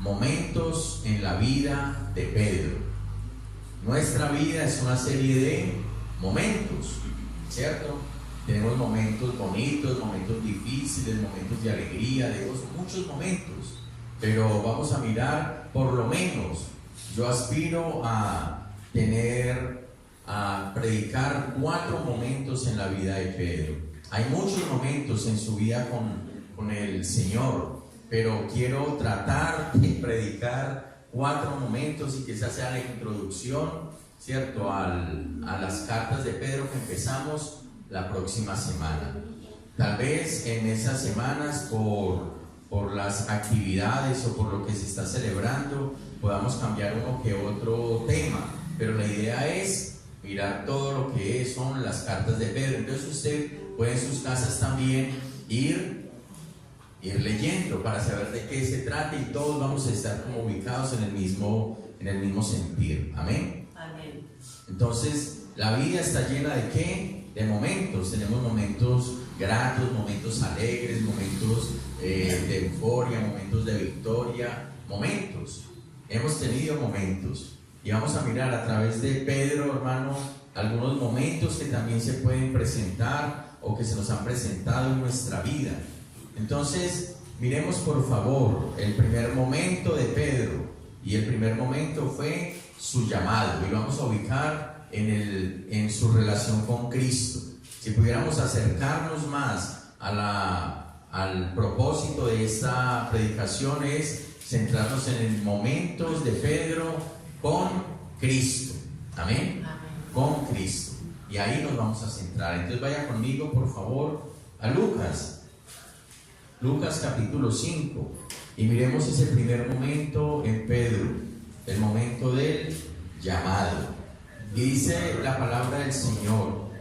momentos en la vida de Pedro. Nuestra vida es una serie de momentos, ¿cierto? Tenemos momentos bonitos, momentos difíciles, momentos de alegría, de gozo, muchos momentos. Pero vamos a mirar, por lo menos, yo aspiro a predicar 4 momentos en la vida de Pedro. Hay muchos momentos en su vida con el Señor, pero quiero tratar de predicar 4 momentos y que esa sea la introducción, ¿cierto?, a las cartas de Pedro que empezamos la próxima semana. Tal vez en esas semanas, por las actividades o por lo que se está celebrando, podamos cambiar uno que otro tema, pero la idea es mirar todo lo que son las cartas de Pedro. Entonces usted puede en sus casas también ir leyendo para saber de qué se trata, y todos vamos a estar como ubicados en el mismo sentir. Amén. Amén. Entonces la vida está llena de ¿qué? De momentos. Tenemos momentos gratos, momentos alegres, momentos de euforia, momentos de victoria, momentos. Hemos tenido momentos. Y vamos a mirar a través de Pedro, hermano, algunos momentos que también se pueden presentar o que se nos han presentado en nuestra vida. Entonces, miremos por favor el primer momento de Pedro. Y el primer momento fue su llamado. Y lo vamos a ubicar en su relación con Cristo. Si pudiéramos acercarnos más al propósito de esta predicación, es centrarnos en el momento de Pedro con Cristo. Amén. Con Cristo. Y ahí nos vamos a centrar. Entonces vaya conmigo por favor a Lucas capítulo 5, y miremos ese primer momento en Pedro, el momento del llamado. Y dice la palabra del Señor: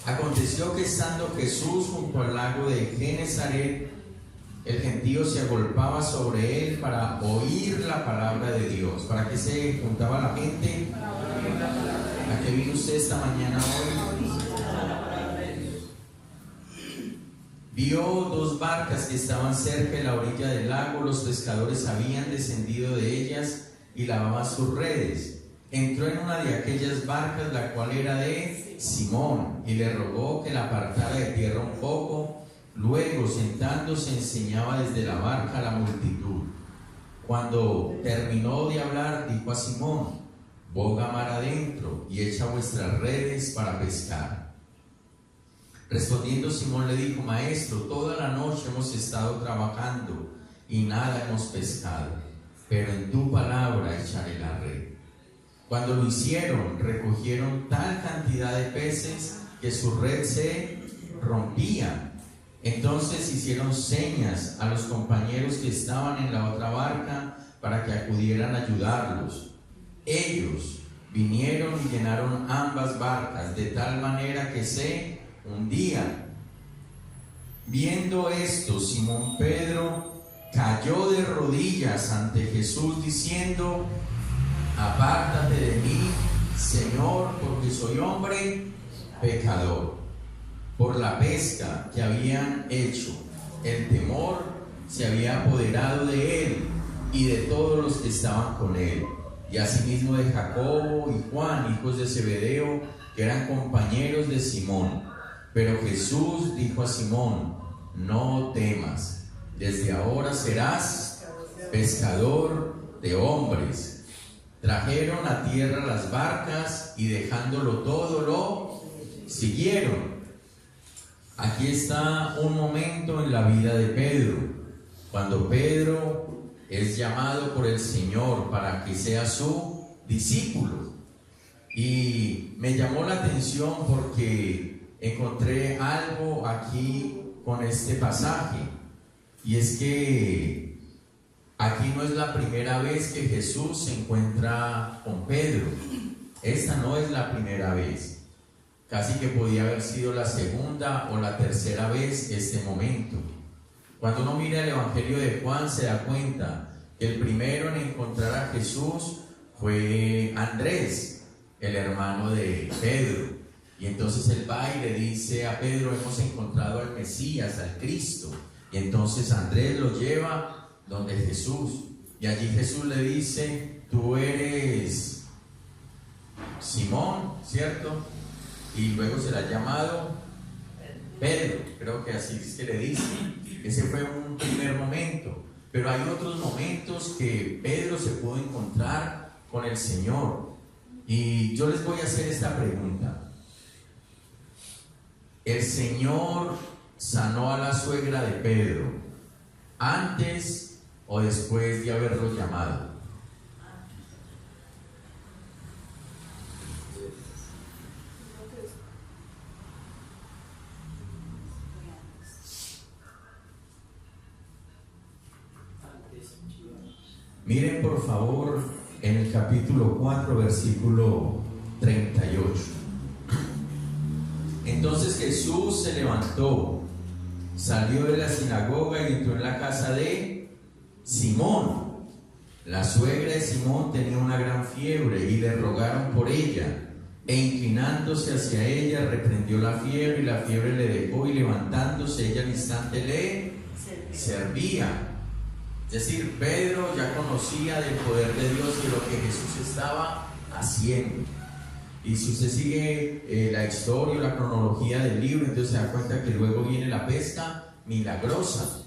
aconteció que estando Jesús junto al lago de Genesaret, el gentío se agolpaba sobre él para oír la palabra de Dios. ¿Para qué se juntaba la gente? ¿A qué vino usted esta mañana hoy? Vio 2 barcas que estaban cerca de la orilla del lago. Los pescadores habían descendido de ellas y lavaban sus redes. Entró en una de aquellas barcas, la cual era de Simón, y le rogó que la apartara de tierra un poco. Luego, sentándose, enseñaba desde la barca a la multitud. Cuando terminó de hablar, dijo a Simón: boga mar adentro y echa vuestras redes para pescar. Respondiendo Simón le dijo: Maestro, toda la noche hemos estado trabajando y nada hemos pescado, pero en tu palabra echaré la red. Cuando lo hicieron, recogieron tal cantidad de peces que su red se rompía. Entonces hicieron señas a los compañeros que estaban en la otra barca para que acudieran a ayudarlos. Ellos vinieron y llenaron ambas barcas de tal manera que se hundían. Viendo esto, Simón Pedro cayó de rodillas ante Jesús diciendo: apártate de mí, Señor, porque soy hombre pecador. Por la pesca que habían hecho, el temor se había apoderado de él y de todos los que estaban con él, y asimismo de Jacobo y Juan, hijos de Zebedeo, que eran compañeros de Simón. Pero Jesús dijo a Simón: no temas, desde ahora serás pescador de hombres. Trajeron a tierra las barcas y dejándolo todo lo siguieron. Aquí está un momento en la vida de Pedro, cuando Pedro es llamado por el Señor para que sea su discípulo. Y me llamó la atención porque encontré algo aquí con este pasaje, y es que aquí no es la primera vez que Jesús se encuentra con Pedro. Esta no es la primera vez. Casi que podía haber sido la segunda o la tercera vez este momento. Cuando uno mira el Evangelio de Juan, se da cuenta que el primero en encontrar a Jesús fue Andrés, el hermano de Pedro. Y entonces él va y le dice a Pedro: hemos encontrado al Mesías, al Cristo. Y entonces Andrés lo lleva donde Jesús. Y allí Jesús le dice: tú eres Simón, ¿cierto? Y luego será llamado Pedro, creo que así es que le dice. Ese fue un primer momento, pero hay otros momentos que Pedro se pudo encontrar con el Señor. Y yo les voy a hacer esta pregunta: ¿el Señor sanó a la suegra de Pedro antes o después de haberlo llamado? Miren por favor en el capítulo 4, versículo 38. Entonces Jesús se levantó, salió de la sinagoga y entró en la casa de Simón. La suegra de Simón tenía una gran fiebre y le rogaron por ella. E inclinándose hacia ella, reprendió la fiebre y la fiebre le dejó, y levantándose ella al instante le servía. Es decir, Pedro ya conocía del poder de Dios y de lo que Jesús estaba haciendo. Y si usted sigue la historia o la cronología del libro, entonces se da cuenta que luego viene la pesca milagrosa,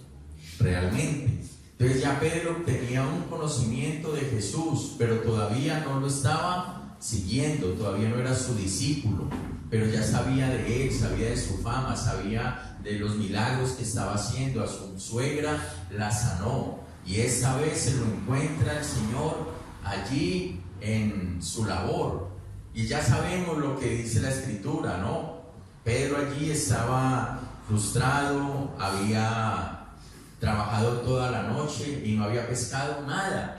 realmente. Entonces ya Pedro tenía un conocimiento de Jesús, pero todavía no lo estaba siguiendo, todavía no era su discípulo, pero ya sabía de él, sabía de su fama, sabía de los milagros que estaba haciendo. A su suegra la sanó, y esta vez se lo encuentra el Señor allí en su labor. Y ya sabemos lo que dice la Escritura, ¿no? Pedro allí estaba frustrado, había trabajado toda la noche y no había pescado nada.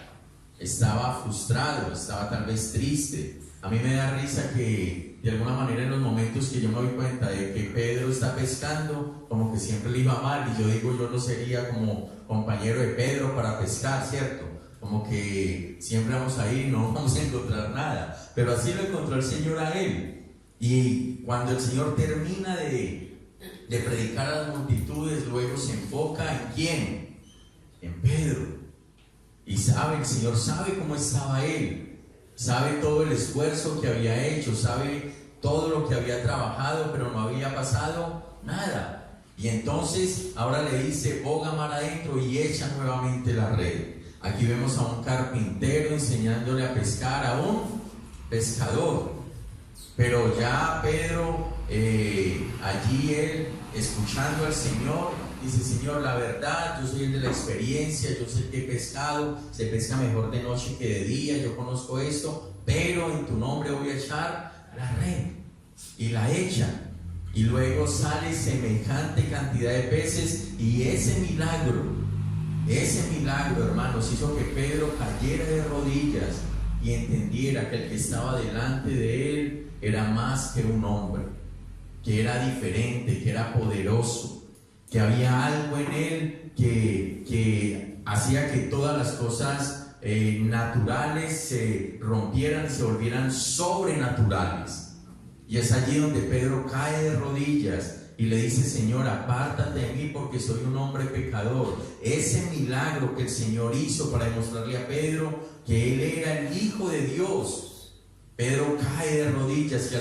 Estaba frustrado, estaba tal vez triste. A mí me da risa que de alguna manera en los momentos que yo me doy cuenta de que Pedro está pescando, como que siempre le iba mal, y yo digo, yo no sería como compañero de Pedro para pescar, ¿cierto? Como que siempre vamos a ir y no vamos a encontrar nada. Pero así lo encontró el Señor a él. Y cuando el Señor termina de predicar a las multitudes, luego se enfoca en ¿quién? En Pedro. Y sabe, el Señor sabe cómo estaba él, sabe todo el esfuerzo que había hecho, sabe todo lo que había trabajado, pero no había pasado nada. Y entonces ahora le dice: boga mar adentro y echa nuevamente la red. Aquí vemos a un carpintero enseñándole a pescar a un pescador. Pero ya Pedro, allí él, escuchando al Señor, dice: Señor, la verdad, yo soy el de la experiencia, yo sé que he pescado, se pesca mejor de noche que de día, yo conozco esto, pero en tu nombre voy a echar la red. Y la echan, y luego sale semejante cantidad de peces. Y ese milagro, hermanos, hizo que Pedro cayera de rodillas y entendiera que el que estaba delante de él era más que un hombre, que era diferente, que era poderoso, que había algo en él que hacía que todas las cosas naturales se rompieran, se volvieran sobrenaturales. Y es allí donde Pedro cae de rodillas y le dice: Señor, apártate de mí porque soy un hombre pecador. Ese milagro que el Señor hizo para demostrarle a Pedro que él era el Hijo de Dios. Pedro cae de rodillas,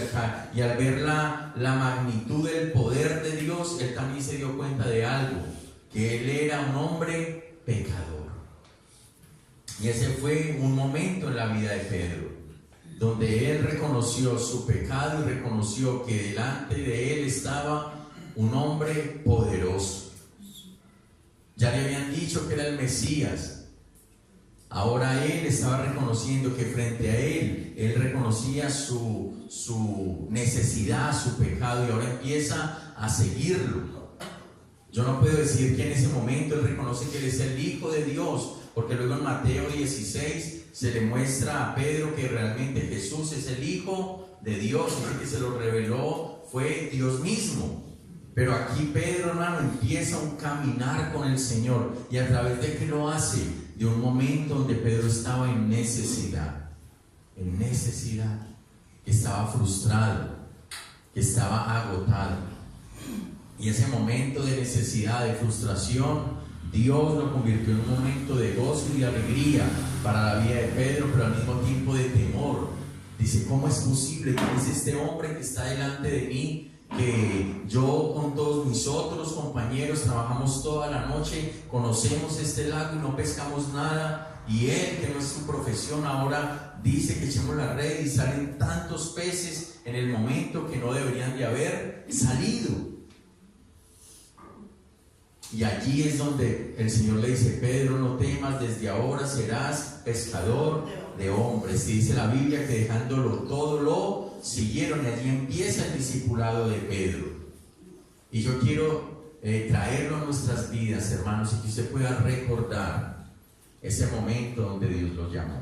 y al ver la magnitud del poder de Dios, él también se dio cuenta de algo, que él era un hombre pecador. Y ese fue un momento en la vida de Pedro, donde él reconoció su pecado y reconoció que delante de él estaba un hombre poderoso. Ya le habían dicho que era el Mesías. Ahora él estaba reconociendo que frente a él reconocía su necesidad, su pecado, y ahora empieza a seguirlo. Yo no puedo decir que en ese momento él reconoce que él es el Hijo de Dios, porque luego en Mateo 16 se le muestra a Pedro que realmente Jesús es el Hijo de Dios, y el que se lo reveló fue Dios mismo. Pero aquí Pedro, hermano, empieza un caminar con el Señor. ¿Y a través de qué lo hace? De un momento donde Pedro estaba en necesidad, que estaba frustrado, que estaba agotado. Y ese momento de necesidad, de frustración, Dios lo convirtió en un momento de gozo y de alegría para la vida de Pedro, pero al mismo tiempo de temor. Dice, ¿cómo es posible? ¿Quién es este hombre que está delante de mí? Que yo con todos mis otros compañeros trabajamos toda la noche, conocemos este lago y no pescamos nada, y él, que no es su profesión, ahora dice que echemos la red y salen tantos peces en el momento que no deberían de haber salido. Y allí es donde el Señor le dice, Pedro, no temas, desde ahora serás pescador de hombres. Y dice la Biblia que dejándolo todo lo siguieron, y allí empieza el discipulado de Pedro. Y yo quiero traerlo a nuestras vidas, hermanos, y que usted pueda recordar ese momento donde Dios lo llamó.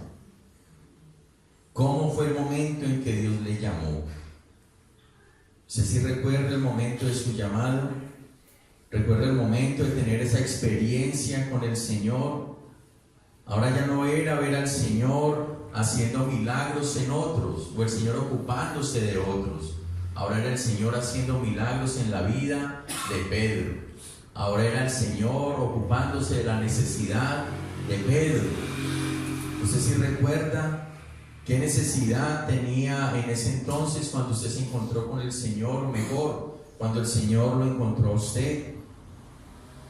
¿Cómo fue el momento en que Dios le llamó? ¿Usted sí recuerda el momento de su llamado? ¿Recuerda el momento de tener esa experiencia con el Señor? Ahora ya no era ver al Señor haciendo milagros en otros, o el Señor ocupándose de otros. Ahora era el Señor haciendo milagros en la vida de Pedro. Ahora era el Señor ocupándose de la necesidad de Pedro. ¿Usted sí recuerda qué necesidad tenía en ese entonces cuando usted se encontró con el Señor? Mejor, cuando el Señor lo encontró a usted.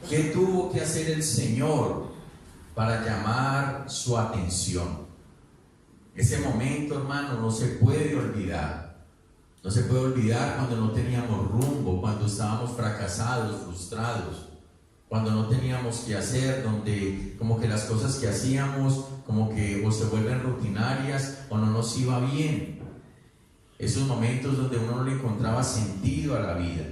¿Qué tuvo que hacer el Señor para llamar su atención? Ese momento, hermano, no se puede olvidar. No se puede olvidar cuando no teníamos rumbo, cuando estábamos fracasados, frustrados, cuando no teníamos qué hacer, donde como que las cosas que hacíamos como que o se vuelven rutinarias o no nos iba bien. Esos momentos donde uno no le encontraba sentido a la vida.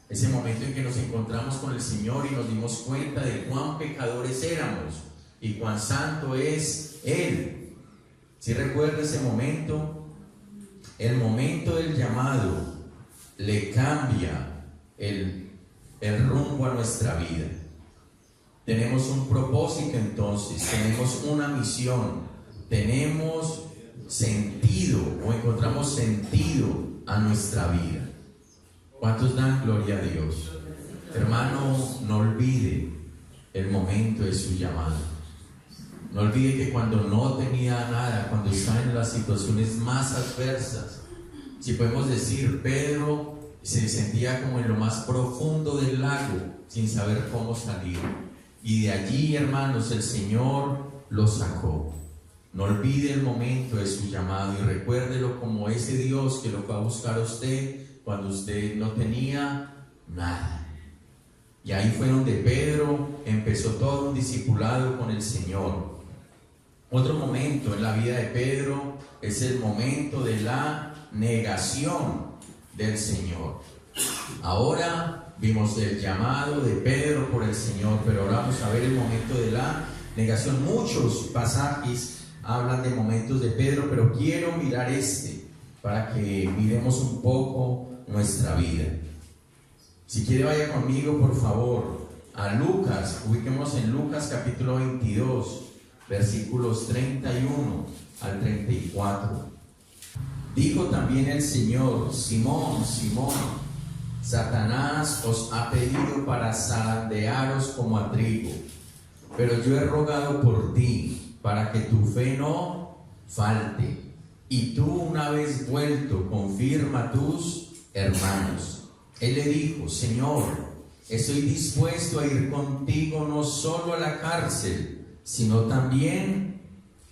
Ese momento en que nos encontramos con el Señor y nos dimos cuenta de cuán pecadores éramos y cuán santo es Él. Si recuerda ese momento, el momento del llamado le cambia el rumbo a nuestra vida. Tenemos un propósito entonces, tenemos una misión, tenemos sentido o encontramos sentido a nuestra vida. ¿Cuántos dan gloria a Dios? Hermano, no olvide el momento de su llamado. No olvide que cuando no tenía nada, cuando estaba en las situaciones más adversas, si podemos decir, Pedro se sentía como en lo más profundo del lago, sin saber cómo salir. Y de allí, hermanos, el Señor lo sacó. No olvide el momento de su llamado y recuérdelo como ese Dios que lo fue a buscar a usted cuando usted no tenía nada. Y ahí fue donde Pedro empezó todo un discipulado con el Señor. Otro momento en la vida de Pedro es el momento de la negación del Señor. Ahora vimos el llamado de Pedro por el Señor, pero ahora vamos a ver el momento de la negación. Muchos pasajes hablan de momentos de Pedro, pero quiero mirar para que miremos un poco nuestra vida. Si quiere, vaya conmigo por favor a Lucas. Ubiquemos en Lucas capítulo 22 versículos 31 al 34. Dijo también el Señor: Simón, Simón, Satanás os ha pedido para zarandearos como a trigo, pero yo he rogado por ti para que tu fe no falte, y tú, una vez vuelto, confirma a tus hermanos. Él le dijo: Señor, estoy dispuesto a ir contigo no solo a la cárcel, sino también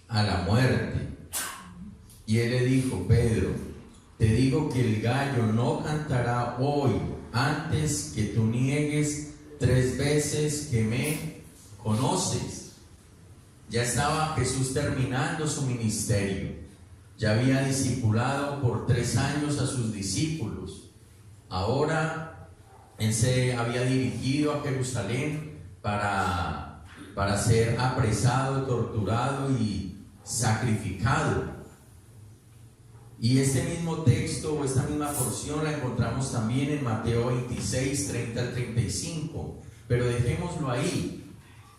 a la muerte. Y él le dijo: Pedro, te digo que el gallo no cantará hoy antes que tú niegues 3 veces que me conoces. Ya estaba Jesús terminando su ministerio. Ya había discipulado por 3 años a sus discípulos. Ahora él se había dirigido a Jerusalén para ser apresado, torturado y sacrificado. Y este mismo texto o esta misma porción la encontramos también en Mateo 26, 30 al 35. Pero dejémoslo ahí.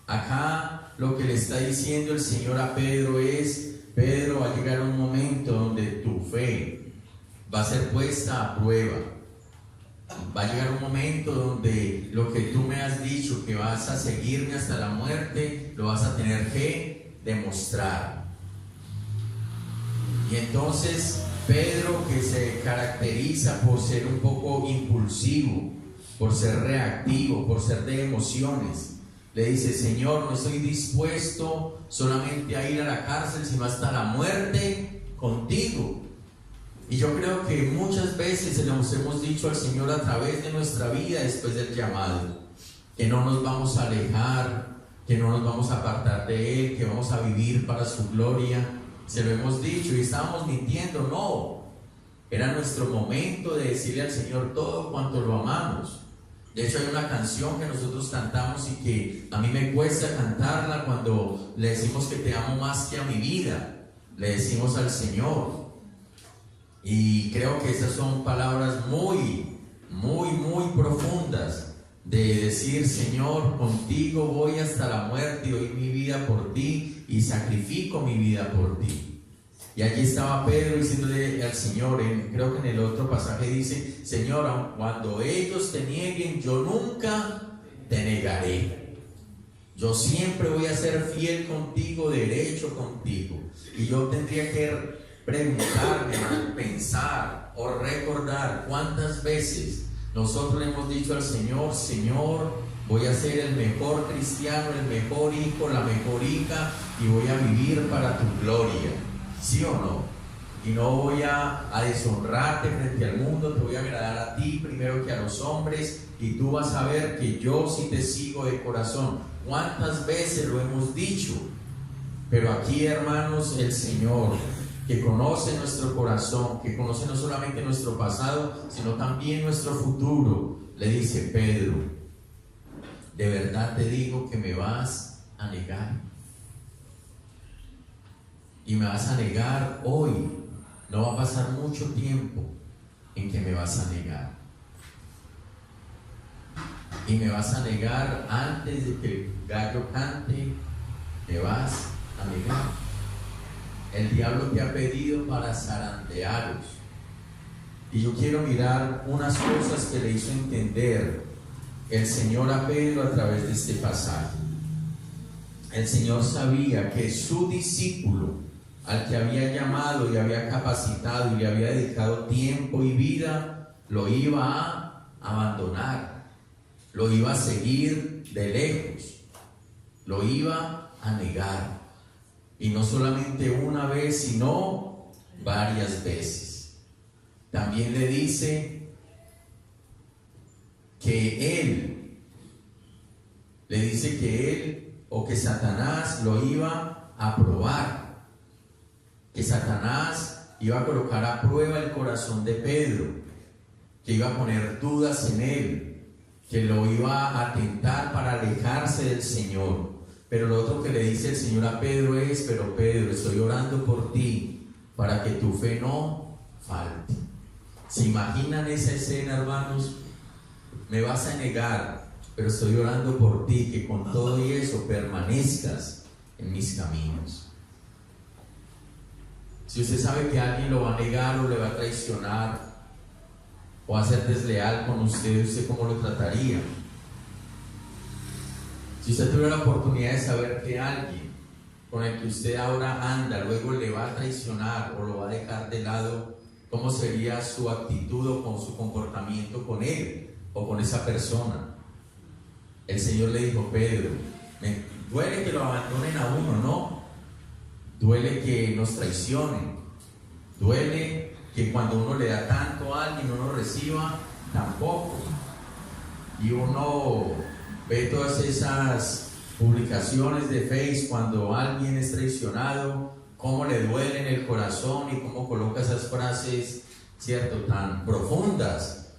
Acá lo que le está diciendo el Señor a Pedro es: Pedro, va a llegar un momento donde tu fe va a ser puesta a prueba. Va a llegar un momento donde lo que tú me has dicho, que vas a seguirme hasta la muerte, lo vas a tener que demostrar. Y entonces Pedro, que se caracteriza por ser un poco impulsivo, por ser reactivo, por ser de emociones, le dice: Señor, no estoy dispuesto solamente a ir a la cárcel, sino hasta la muerte contigo. Y yo creo que muchas veces se nos hemos dicho al Señor a través de nuestra vida después del llamado, que no nos vamos a alejar, que no nos vamos a apartar de Él, que vamos a vivir para su gloria. Se lo hemos dicho y estábamos mintiendo. No, era nuestro momento de decirle al Señor todo cuanto lo amamos. De hecho, hay una canción que nosotros cantamos y que a mí me cuesta cantarla, cuando le decimos que te amo más que a mi vida, le decimos al Señor. Y creo que esas son palabras muy profundas, de decir: Señor, contigo voy hasta la muerte y doy mi vida por ti y sacrifico mi vida por ti. Y allí estaba Pedro diciéndole al Señor, creo que en el otro pasaje dice: Señor, cuando ellos te nieguen, yo nunca te negaré. Yo siempre voy a ser fiel contigo, derecho contigo. Y yo tendría que preguntarme, pensar o recordar cuántas veces nosotros le hemos dicho al Señor: Señor, voy a ser el mejor cristiano, el mejor hijo, la mejor hija, y voy a vivir para tu gloria. ¿Sí o no? Y no voy a deshonrarte frente al mundo, te voy a agradar a ti primero que a los hombres, y tú vas a ver que yo sí te sigo de corazón. ¿Cuántas veces lo hemos dicho? Pero aquí, hermanos, el Señor, que conoce nuestro corazón, que conoce no solamente nuestro pasado, sino también nuestro futuro, le dice: Pedro, de verdad te digo que me vas a negar. Y me vas a negar hoy. No va a pasar mucho tiempo en que me vas a negar. Y me vas a negar antes de que el gallo cante. Me vas a negar. El diablo te ha pedido para zarandearos. Y yo quiero mirar unas cosas que le hizo entender el Señor a Pedro a través de este pasaje. El Señor sabía que su discípulo, al que había llamado y había capacitado y le había dedicado tiempo y vida, lo iba a abandonar, lo iba a seguir de lejos, lo iba a negar. Y no solamente una vez, sino varias veces. También le dice que él, o que Satanás lo iba a probar, que Satanás iba a colocar a prueba el corazón de Pedro, que iba a poner dudas en él, que lo iba a tentar para alejarse del Señor. Pero lo otro que le dice el Señor a Pedro es: pero Pedro, estoy orando por ti para que tu fe no falte. ¿Se imaginan esa escena, hermanos? Me vas a negar, pero estoy orando por ti, que con todo y eso permanezcas en mis caminos. Si usted sabe que alguien lo va a negar o le va a traicionar o va a ser desleal con usted, ¿usted cómo lo trataría? Si usted tuviera la oportunidad de saber que alguien con el que usted ahora anda luego le va a traicionar o lo va a dejar de lado, ¿cómo sería su actitud o con su comportamiento con él o con esa persona? El Señor le dijo: Pedro, me duele que lo abandonen a uno, ¿no? Duele que nos traicionen, duele que cuando uno le da tanto a alguien no lo reciba tampoco. Y uno ve todas esas publicaciones de Facebook cuando alguien es traicionado, cómo le duele en el corazón y cómo coloca esas frases, ¿cierto?, tan profundas.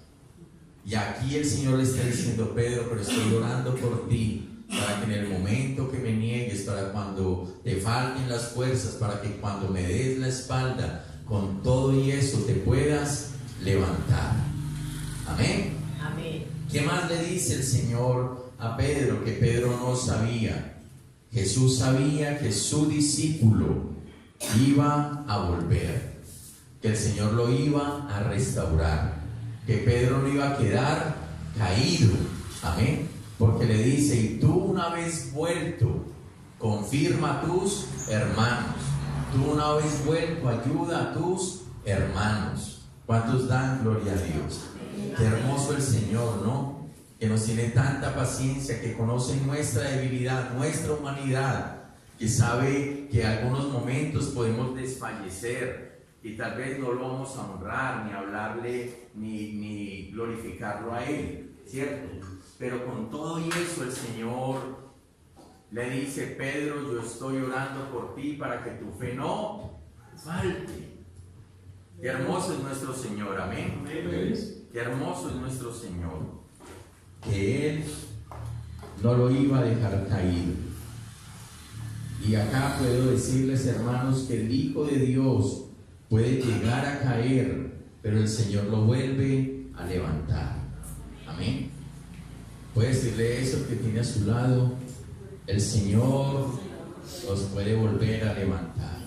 Y aquí el Señor le está diciendo: Pedro, pero estoy orando por ti, para que en el momento que me niegues, para cuando te falten las fuerzas, para que cuando me des la espalda, con todo y eso te puedas levantar. Amén. Amén. ¿Qué más le dice el Señor a Pedro que Pedro no sabía? Jesús sabía que su discípulo iba a volver, que el Señor lo iba a restaurar. que Pedro no iba a quedar caído, amén, porque le dice: y tú, una vez vuelto, confirma a tus hermanos. Tú, una vez vuelto, ayuda a tus hermanos. ¿Cuántos dan gloria a Dios? Qué hermoso el Señor, ¿no? Que nos tiene tanta paciencia, que conoce nuestra debilidad, nuestra humanidad, que sabe que en algunos momentos podemos desfallecer y tal vez no lo vamos a honrar, ni hablarle, ni glorificarlo a Él, ¿cierto? Pero con todo y eso el Señor le dice: Pedro, yo estoy orando por ti para que tu fe no falte. Qué hermoso es nuestro Señor, amén. Qué hermoso es nuestro Señor, que Él no lo iba a dejar caído. Y acá puedo decirles, hermanos, que el Hijo de Dios puede llegar a caer, pero el Señor lo vuelve a levantar. Amén. Puede decirle eso que tiene a su lado: el Señor los puede volver a levantar.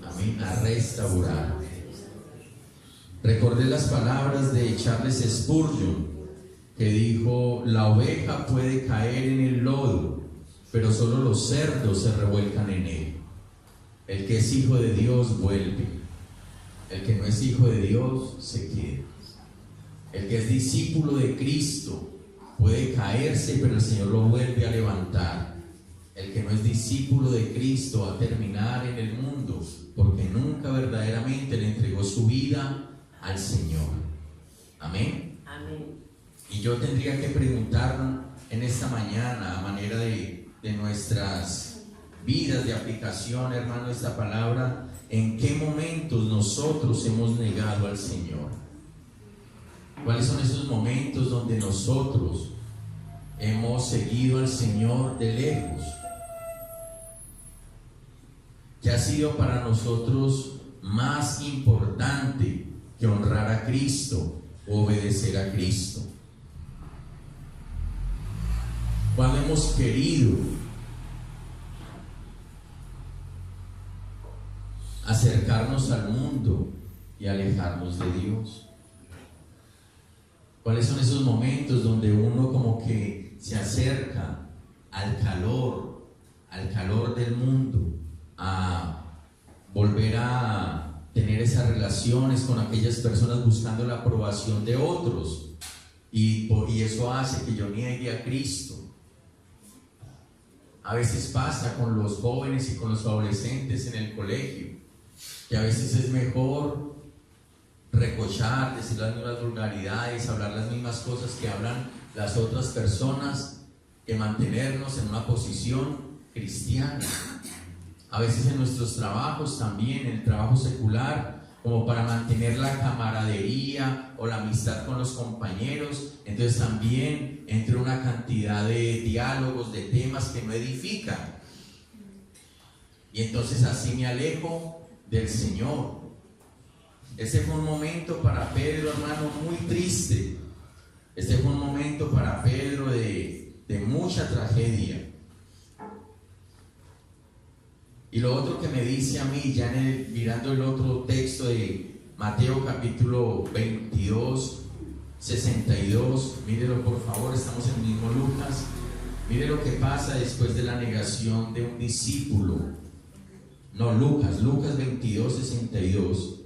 Amén. A restaurar. Recordé las palabras de Charles Spurgeon, que dijo: la oveja puede caer en el lodo, pero solo los cerdos se revuelcan en él. El que es hijo de Dios vuelve. El que no es hijo de Dios se queda. El que es discípulo de Cristo puede caerse, pero el Señor lo vuelve a levantar. El que no es discípulo de Cristo va a terminar en el mundo, porque nunca verdaderamente le entregó su vida al Señor. Amén. Amén. Y yo tendría que preguntar en esta mañana, a manera de nuestras vidas de aplicación, hermano, esta palabra: ¿en qué momentos nosotros hemos negado al Señor? ¿Cuáles son esos momentos donde nosotros hemos seguido al Señor de lejos? ¿Qué ha sido para nosotros más importante que honrar a Cristo o obedecer a Cristo? Cuando hemos querido acercarnos al mundo y alejarnos de Dios. ¿Cuáles son esos momentos donde uno como que se acerca al calor del mundo, a volver a tener esas relaciones con aquellas personas buscando la aprobación de otros, y eso hace que yo niegue a Cristo? A veces pasa con los jóvenes y con los adolescentes en el colegio, que a veces es mejor recochar, decir las mismas vulgaridades, hablar las mismas cosas que hablan las otras personas, que mantenernos en una posición cristiana. A veces en nuestros trabajos también, en el trabajo secular, como para mantener la camaradería o la amistad con los compañeros, entonces también entra una cantidad de diálogos, de temas que no edifican, y entonces así me alejo del Señor. Ese fue un momento para Pedro, hermano, muy triste. Este fue un momento para Pedro de mucha tragedia. Y lo otro que me dice a mí, ya mirando el otro texto de Mateo capítulo 22, 62, mírelo por favor, estamos en el mismo Lucas. Mire lo que pasa después de la negación de un discípulo. No, Lucas 22, 62.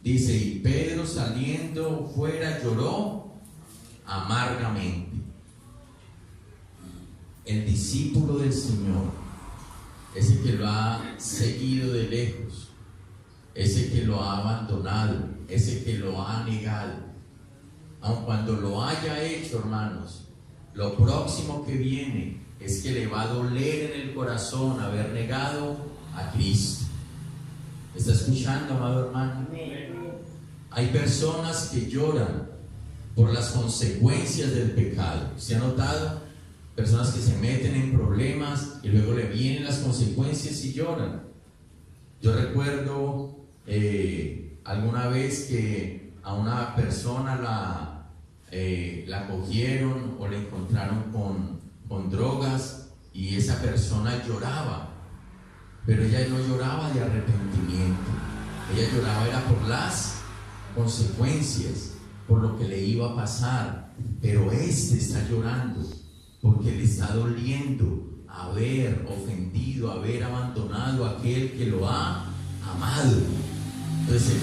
Dice: y Pedro, saliendo fuera, lloró amargamente. El discípulo del Señor, ese que lo ha seguido de lejos, ese que lo ha abandonado, ese que lo ha negado, aun cuando lo haya hecho, hermanos, lo próximo que viene es que le va a doler en el corazón haber negado a Cristo. ¿Está escuchando, amado hermano? Hay personas que lloran por las consecuencias del pecado. ¿Se ha notado? Personas que se meten en problemas y luego le vienen las consecuencias y lloran. Yo recuerdo alguna vez que a una persona la cogieron o le encontraron con drogas, y esa persona lloraba, pero ella no lloraba de arrepentimiento, ella lloraba era por las consecuencias. por lo que le iba a pasar, pero este está llorando porque le está doliendo haber ofendido, haber abandonado a aquel que lo ha amado. Entonces el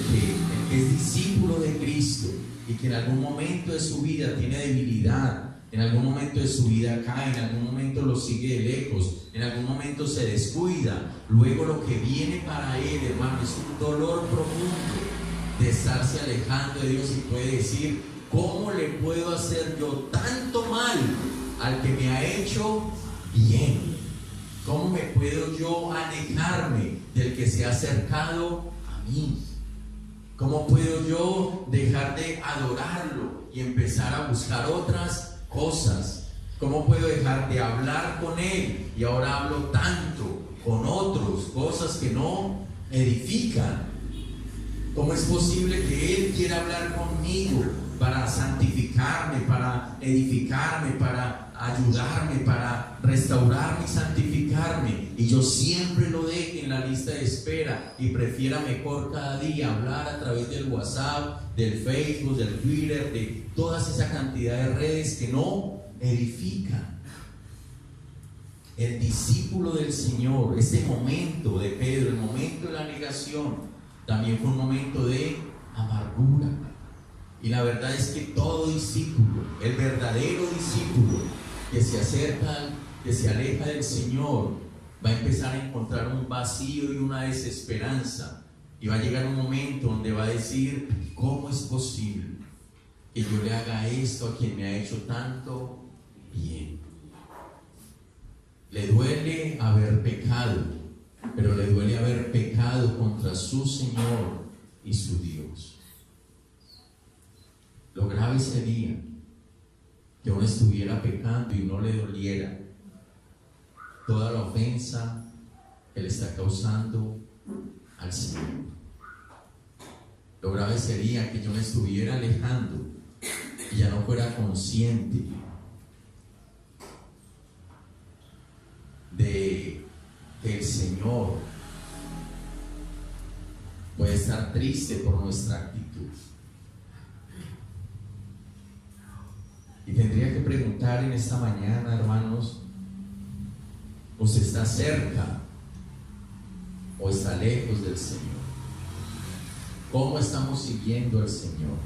que es discípulo de Cristo y que en algún momento de su vida tiene debilidad, en algún momento de su vida cae, en algún momento lo sigue de lejos, en algún momento se descuida, luego lo que viene para él, hermano, es un dolor profundo de estarse alejando de Dios, y puede decir: ¿cómo le puedo hacer yo tanto mal al que me ha hecho bien? ¿Cómo me puedo yo alejarme del que se ha acercado a mí? ¿Cómo puedo yo dejar de adorarlo y empezar a buscar otras cosas? ¿Cómo puedo dejar de hablar con él y ahora hablo tanto con otros, cosas que no edifican? ¿Cómo es posible que él quiera hablar conmigo para santificarme, para edificarme, para ayudarme, para restaurarme y santificarme, y yo siempre lo deje en la lista de espera y prefiera mejor cada día hablar a través del WhatsApp, del Facebook, del Twitter, de todas esa cantidad de redes que no edifican? El discípulo del Señor, este momento de Pedro, el momento de la negación, también fue un momento de amargura. Y la verdad es que todo discípulo, el verdadero discípulo que se acerca, que se aleja del Señor, va a empezar a encontrar un vacío y una desesperanza, y va a llegar un momento donde va a decir: ¿cómo es posible que yo le haga esto a quien me ha hecho tanto bien? Le duele haber pecado, pero le duele haber pecado contra su Señor y su Dios. Lo grave sería que uno estuviera pecando y no le doliera toda la ofensa que le está causando al Señor. Lo grave sería que yo me estuviera alejando y ya no fuera consciente de que el Señor puede estar triste por nuestra actitud. Y tendría que preguntar en esta mañana, hermanos: ¿usted está cerca o está lejos del Señor? ¿Cómo estamos siguiendo al Señor?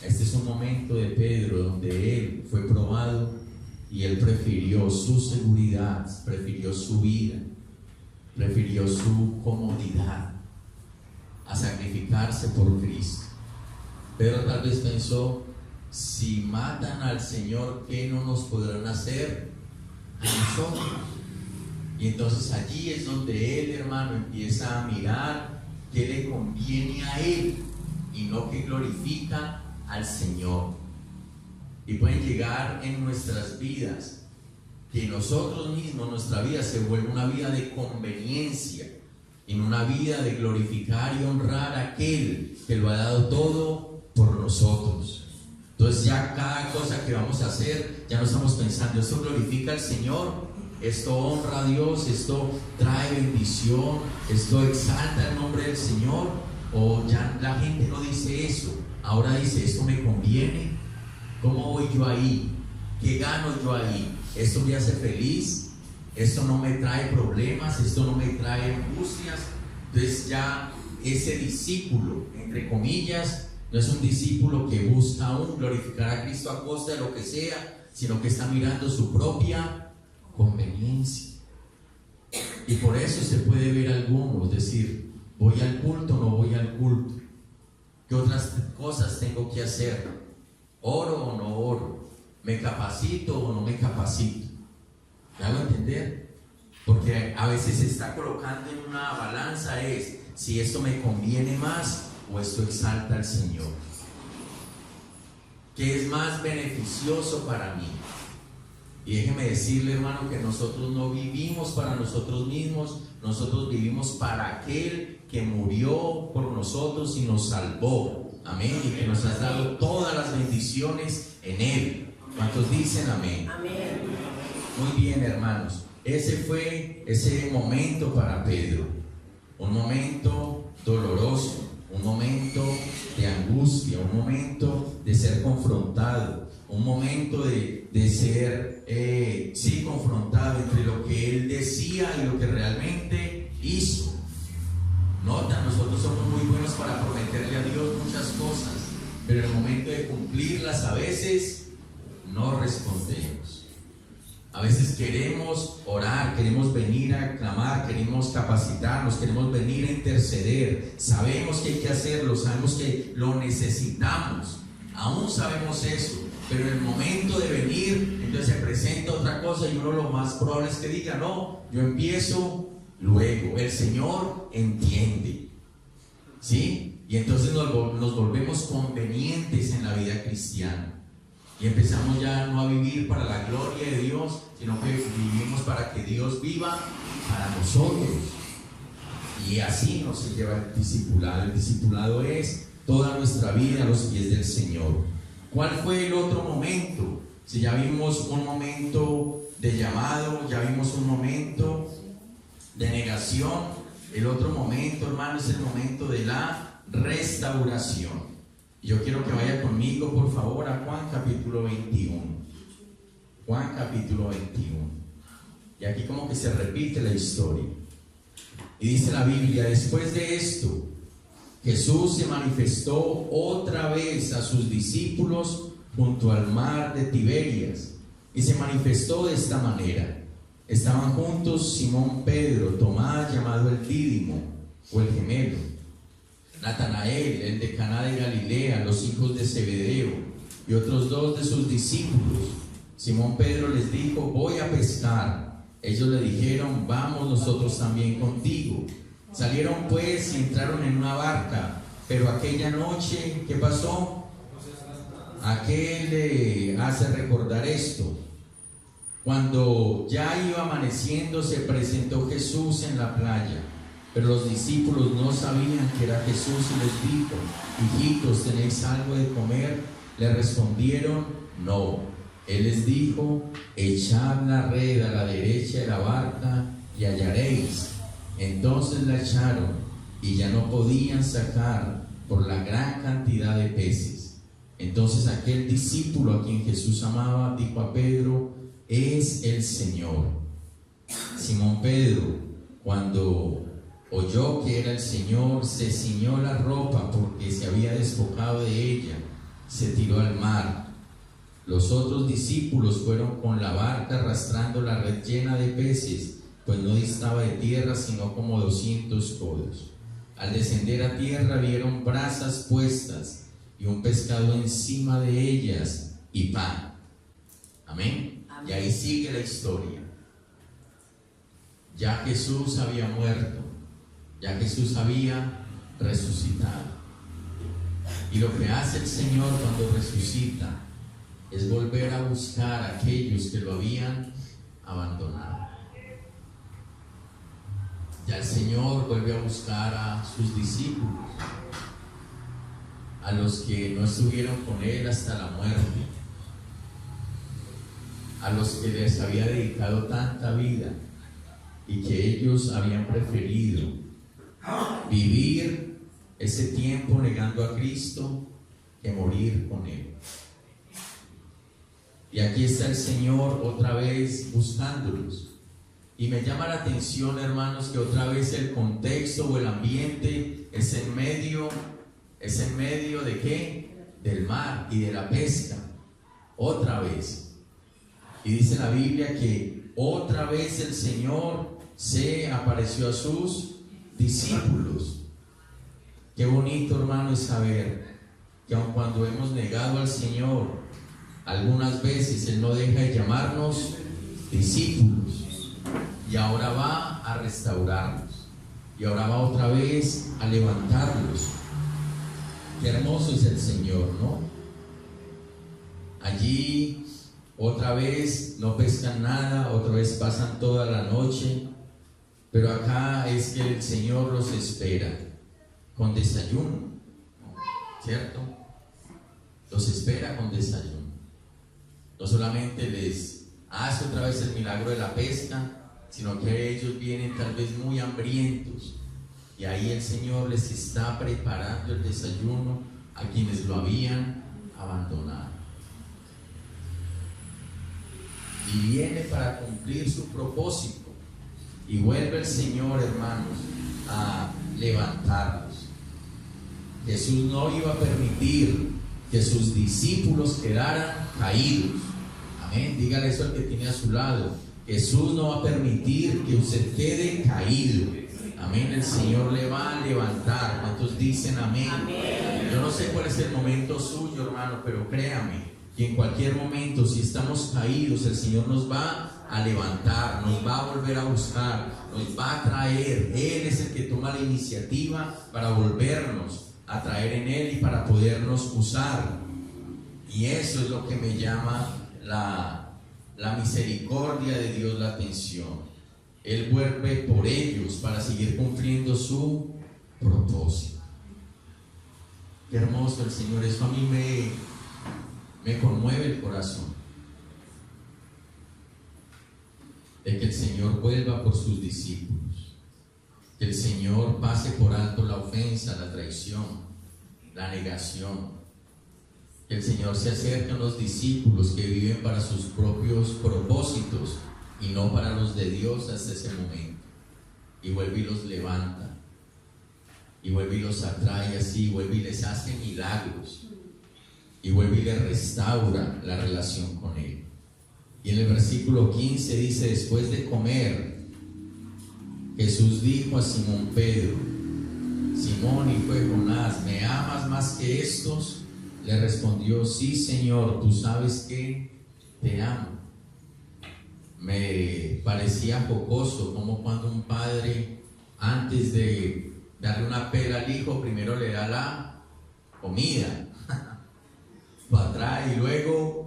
Este es un momento de Pedro donde él fue probado y él prefirió su seguridad, prefirió su vida, prefirió su comodidad a sacrificarse por Cristo. Pedro tal vez pensó: si matan al Señor, ¿qué no nos podrán hacer a nosotros? Y entonces allí es donde él, hermano, empieza a mirar qué le conviene a él y no qué glorifica al Señor. Y pueden llegar en nuestras vidas que nosotros mismos, nuestra vida se vuelve una vida de conveniencia, en una vida de glorificar y honrar a aquel que lo ha dado todo por nosotros. Entonces ya cada cosa que vamos a hacer, ya no estamos pensando: esto glorifica al Señor, esto honra a Dios, esto trae bendición, esto exalta el nombre del Señor. O ya la gente no dice eso, ahora dice: esto me conviene, ¿cómo voy yo ahí? ¿Qué gano yo ahí? ¿Esto me hace feliz? ¿Esto no me trae problemas? ¿Esto no me trae angustias? Entonces ya ese discípulo, entre comillas, no es un discípulo que busca aún glorificar a Cristo a costa de lo que sea, sino que está mirando su propia conveniencia. Y por eso se puede ver algunos decir: ¿voy al culto o no voy al culto? ¿Qué otras cosas tengo que hacer? ¿Oro o no oro? ¿Me capacito o no me capacito? ¿Me hago entender? Porque a veces se está colocando en una balanza es si esto me conviene más o esto exalta al Señor. ¿Qué es más beneficioso para mí? Y déjeme decirle, hermano, que nosotros no vivimos para nosotros mismos, nosotros vivimos para aquel que murió por nosotros y nos salvó. Amén. Y que nos ha dado todas las bendiciones en Él. ¿Cuántos dicen amén? Amén. Muy bien, hermanos. Ese fue ese momento para Pedro. Un momento doloroso, un momento de angustia, un momento de ser confrontado, un momento de ser, confrontado entre lo que él decía y lo que realmente hizo. Nota, nosotros somos muy buenos para prometerle a Dios muchas cosas, pero en el momento de cumplirlas a veces no respondemos. A veces queremos orar, queremos venir a clamar, queremos capacitarnos, queremos venir a interceder. Sabemos que hay que hacerlo, sabemos que lo necesitamos, aún sabemos eso, pero en el momento de venir, entonces se presenta otra cosa y uno lo más probable es que diga, no, yo empiezo luego. El Señor entiende, ¿sí? Y entonces nos volvemos convenientes en la vida cristiana. Y empezamos ya no a vivir para la gloria de Dios, sino que vivimos para que Dios viva para nosotros. Y así no se lleva el discipulado. El discipulado es toda nuestra vida a los pies del Señor. ¿Cuál fue el otro momento? Si ya vimos un momento de llamado, ya vimos un momento de negación, el otro momento, hermano, es el momento de la restauración. Yo quiero que vaya conmigo, por favor, a Juan capítulo 21. Juan capítulo 21. Y aquí como que se repite la historia. Y dice la Biblia, después de esto, Jesús se manifestó otra vez a sus discípulos junto al mar de Tiberias. Y se manifestó de esta manera. Estaban juntos Simón Pedro, Tomás llamado el Dídimo o el gemelo, Natanael, el de Caná de Galilea, los hijos de Zebedeo, y otros dos de sus discípulos. Simón Pedro les dijo, voy a pescar. Ellos le dijeron, vamos nosotros también contigo. Salieron pues y entraron en una barca, pero aquella noche, ¿qué pasó? ¿A qué le hace recordar esto? Cuando ya iba amaneciendo, se presentó Jesús en la playa. Pero los discípulos no sabían que era Jesús y les dijo, hijitos, ¿tenéis algo de comer? Le respondieron, no. Él les dijo, echad la red a la derecha de la barca y hallaréis. Entonces la echaron y ya no podían sacar por la gran cantidad de peces. Entonces aquel discípulo a quien Jesús amaba dijo a Pedro, es el Señor. Simón Pedro, cuando oyó que era el Señor, se ciñó la ropa porque se había despojado de ella, se tiró al mar. Los otros discípulos fueron con la barca arrastrando la red llena de peces, pues no distaba de tierra sino como 200 codos. Al descender a tierra vieron brasas puestas y un pescado encima de ellas y pan. Amén. Amén. Y ahí sigue la historia. Ya Jesús había muerto, ya Jesús había resucitado. Y lo que hace el Señor cuando resucita es volver a buscar a aquellos que lo habían abandonado. Ya el Señor vuelve a buscar a sus discípulos, a los que no estuvieron con Él hasta la muerte, a los que les había dedicado tanta vida y que ellos habían preferido vivir ese tiempo negando a Cristo que morir con Él. Y aquí está el Señor otra vez buscándolos. Y me llama la atención, hermanos, que otra vez el contexto o el ambiente es en medio ¿de qué? Del mar y de la pesca. Otra vez. Y dice la Biblia que otra vez el Señor se apareció a sus discípulos. Qué bonito, hermano, es saber que aun cuando hemos negado al Señor, algunas veces Él no deja de llamarnos discípulos. Y ahora va a restaurarlos. Y ahora va otra vez a levantarlos. Qué hermoso es el Señor, ¿no? Allí otra vez no pescan nada, otra vez pasan toda la noche. Pero acá es que el Señor los espera con desayuno, ¿cierto? Los espera con desayuno. No solamente les hace otra vez el milagro de la pesca, sino que ellos vienen tal vez muy hambrientos, Y ahí el Señor les está preparando el desayuno a quienes lo habían abandonado. Y viene para cumplir su propósito. Y vuelve el Señor, hermanos, a levantarlos. Jesús no iba a permitir que sus discípulos quedaran caídos. Amén. Dígale eso al que tiene a su lado. Jesús no va a permitir que usted quede caído. Amén. El Señor le va a levantar. ¿Cuántos dicen amén? Amén. Yo no sé cuál es el momento suyo, hermano, pero créame que en cualquier momento, si estamos caídos, el Señor nos va a levantar, nos va a volver a buscar, nos va a traer. Él es el que toma la iniciativa para volvernos a traer en Él y para podernos usar. Y eso es lo que me llama la misericordia de Dios la atención. Él vuelve por ellos para seguir cumpliendo su propósito. Qué hermoso el Señor. Eso a mí me conmueve el corazón, de que el Señor vuelva por sus discípulos, que el Señor pase por alto la ofensa, la traición, la negación, que el Señor se acerque a los discípulos que viven para sus propios propósitos y no para los de Dios hasta ese momento, y vuelve y los levanta, y vuelve y los atrae así, vuelve y les hace milagros, y vuelve y les restaura la relación con Él. Y en el versículo 15 dice: después de comer, Jesús dijo a Simón Pedro: Simón, hijo de Jonás, ¿me amas más que estos? Le respondió: sí, Señor, tú sabes que te amo. Me parecía jocoso como cuando un padre, antes de darle una pela al hijo, primero le da la comida, lo atrae y luego...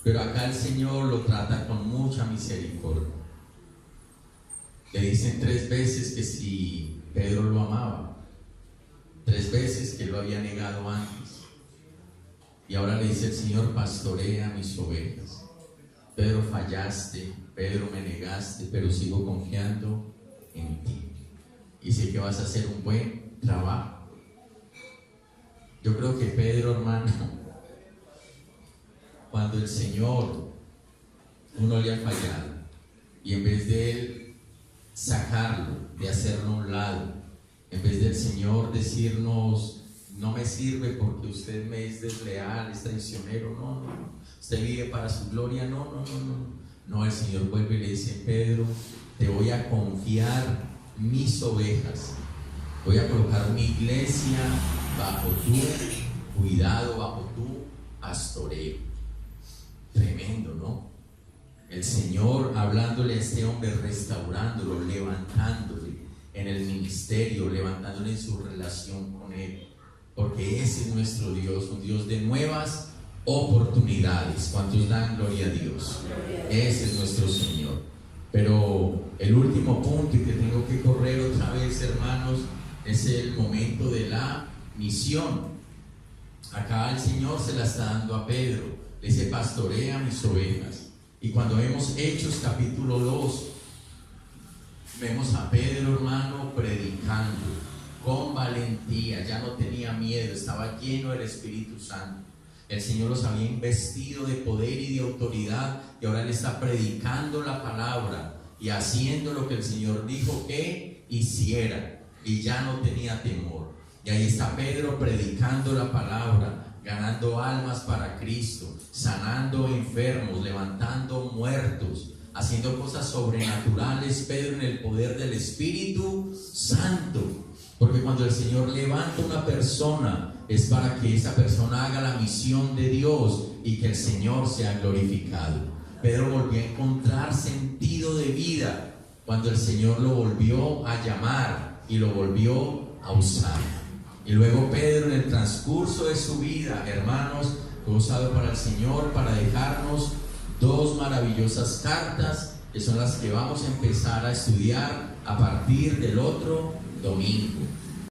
Pero acá el Señor lo trata con mucha misericordia. Le dicen 3 veces que si Pedro lo amaba, 3 veces que lo había negado antes, y ahora le dice el Señor: pastorea mis ovejas. Pedro, fallaste, Pedro, me negaste, pero sigo confiando en ti y sé que vas a hacer un buen trabajo. Yo creo que Pedro, hermano, cuando el Señor, uno le ha fallado, y en vez de Él sacarlo, de hacerlo a un lado, en vez del Señor decirnos: no me sirve porque usted me es desleal, es traicionero, no, usted vive para su gloria, no, el Señor vuelve y le dice: Pedro, te voy a confiar mis ovejas, voy a colocar mi iglesia bajo tu cuidado, bajo tu pastoreo. Tremendo, ¿no? El Señor hablándole a este hombre, restaurándolo, levantándole en el ministerio, levantándole en su relación con Él, porque ese es nuestro Dios, un Dios de nuevas oportunidades. ¿Cuántos dan gloria a Dios? Ese es nuestro Señor. Pero el último punto, y que tengo que correr otra vez, hermanos, es el momento de la misión. Acá el Señor se la está dando a Pedro, le dice: pastorea mis ovejas. Y cuando vemos Hechos capítulo 2, vemos a Pedro, hermano, predicando con valentía. Ya no tenía miedo, estaba lleno del Espíritu Santo. El Señor los había investido de poder y de autoridad, y ahora le está predicando la palabra y haciendo lo que el Señor dijo que hiciera, y ya no tenía temor. Y ahí está Pedro predicando la palabra, ganando almas para Cristo, sanando enfermos, levantando muertos, haciendo cosas sobrenaturales, Pedro, en el poder del Espíritu Santo. Porque cuando el Señor levanta una persona, es para que esa persona haga la misión de Dios y que el Señor sea glorificado. Pedro volvió a encontrar sentido de vida cuando el Señor lo volvió a llamar y lo volvió a usar. Y luego Pedro, en el transcurso de su vida, hermanos, fue usado para el Señor para dejarnos 2 maravillosas cartas, que son las que vamos a empezar a estudiar a partir del otro domingo.